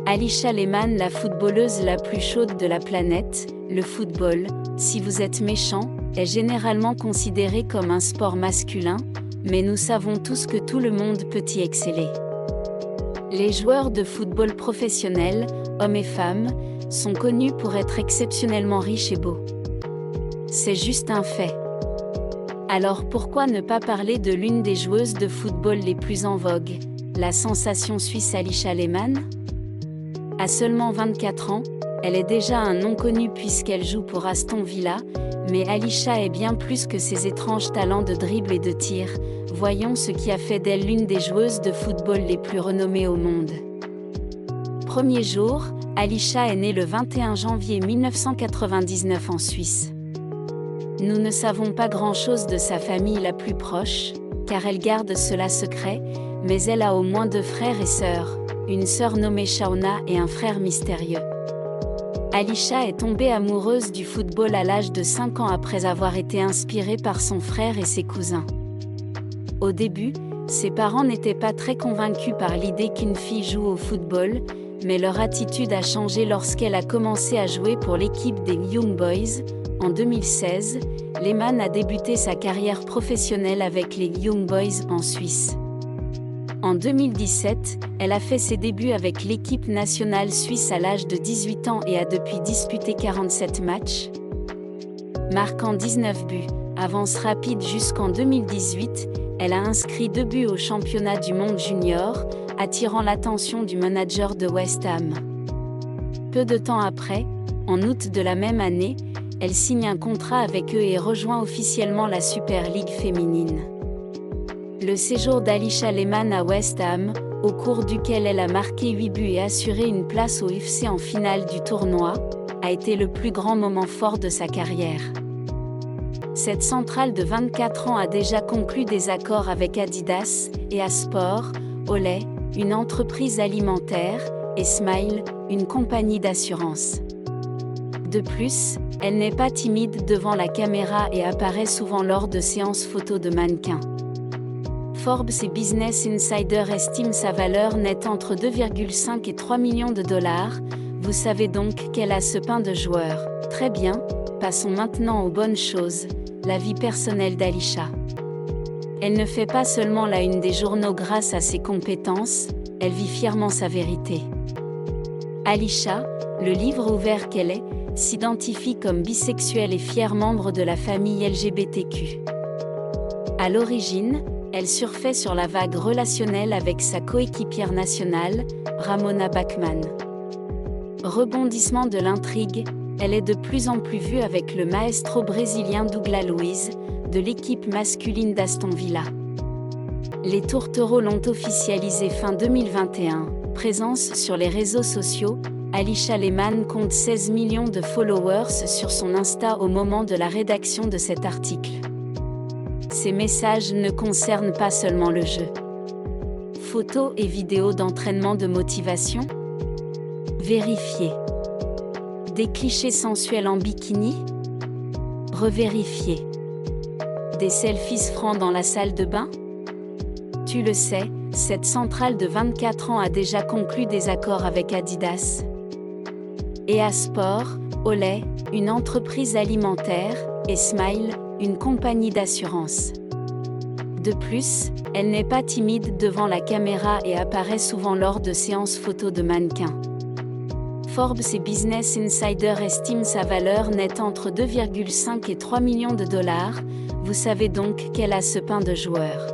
Alisha Lehmann, la footballeuse la plus chaude de la planète. Le football, si vous êtes méchant, est généralement considéré comme un sport masculin, mais nous savons tous que tout le monde peut y exceller. Les joueurs de football professionnels, hommes et femmes, sont connus pour être exceptionnellement riches et beaux. C'est juste un fait. Alors pourquoi ne pas parler de l'une des joueuses de football les plus en vogue, la sensation suisse Alisha Lehmann? À seulement 24 ans, elle est déjà un nom connu puisqu'elle joue pour Aston Villa, mais Alisha est bien plus que ses étranges talents de dribble et de tir. Voyons ce qui a fait d'elle l'une des joueuses de football les plus renommées au monde. Premier jour, Alisha est née le 21 janvier 1999 en Suisse. Nous ne savons pas grand-chose de sa famille la plus proche, car elle garde cela secret, mais elle a au moins 2 frères et sœurs, une sœur nommée Shauna et un frère mystérieux. Alisha est tombée amoureuse du football à l'âge de 5 ans après avoir été inspirée par son frère et ses cousins. Au début, ses parents n'étaient pas très convaincus par l'idée qu'une fille joue au football, mais leur attitude a changé lorsqu'elle a commencé à jouer pour l'équipe des Young Boys. En 2016, Lehmann a débuté sa carrière professionnelle avec les Young Boys en Suisse. En 2017, elle a fait ses débuts avec l'équipe nationale suisse à l'âge de 18 ans et a depuis disputé 47 matchs, marquant 19 buts. Avance rapide jusqu'en 2018, elle a inscrit 2 buts au championnat du monde junior, attirant l'attention du manager de West Ham. Peu de temps après, en août de la même année, elle signe un contrat avec eux et rejoint officiellement la Super League féminine. Le séjour d'Alisha Lehmann à West Ham, au cours duquel elle a marqué 8 buts et assuré une place au UFC en finale du tournoi, a été le plus grand moment fort de sa carrière. Cette centrale de 24 ans a déjà conclu des accords avec Adidas, EA Sport, Olay, une entreprise alimentaire, et Smile, une compagnie d'assurance. De plus, elle n'est pas timide devant la caméra et apparaît souvent lors de séances photos de mannequins. Forbes et Business Insider estiment sa valeur nette entre 2,5 et 3 millions de dollars. Vous savez donc qu'elle a ce pain de joueur. Très bien, passons maintenant aux bonnes choses, la vie personnelle d'Alisha. Elle ne fait pas seulement la une des journaux grâce à ses compétences, elle vit fièrement sa vérité. Alisha, le livre ouvert qu'elle est, s'identifie comme bisexuelle et fière membre de la famille LGBTQ. À l'origine, elle surfait sur la vague relationnelle avec sa coéquipière nationale, Ramona Bachmann. Rebondissement de l'intrigue, elle est de plus en plus vue avec le maestro brésilien Douglas Luiz, de l'équipe masculine d'Aston Villa. Les tourtereaux l'ont officialisé fin 2021. Présence sur les réseaux sociaux, Alisha Lehmann compte 16 millions de followers sur son Insta au moment de la rédaction de cet article. Ces messages ne concernent pas seulement le jeu. Photos et vidéos d'entraînement de motivation? Vérifier. Des clichés sensuels en bikini? Revérifier. Des selfies francs dans la salle de bain? Tu le sais, cette centrale de 24 ans a déjà conclu des accords avec Adidas, EA Sport, Olay, une entreprise alimentaire, et Smile, une compagnie d'assurance. De plus, elle n'est pas timide devant la caméra et apparaît souvent lors de séances photos de mannequins. Forbes et Business Insider estiment sa valeur nette entre 2,5 et 3 millions de dollars. Vous savez donc qu'elle a ce pain de joueur.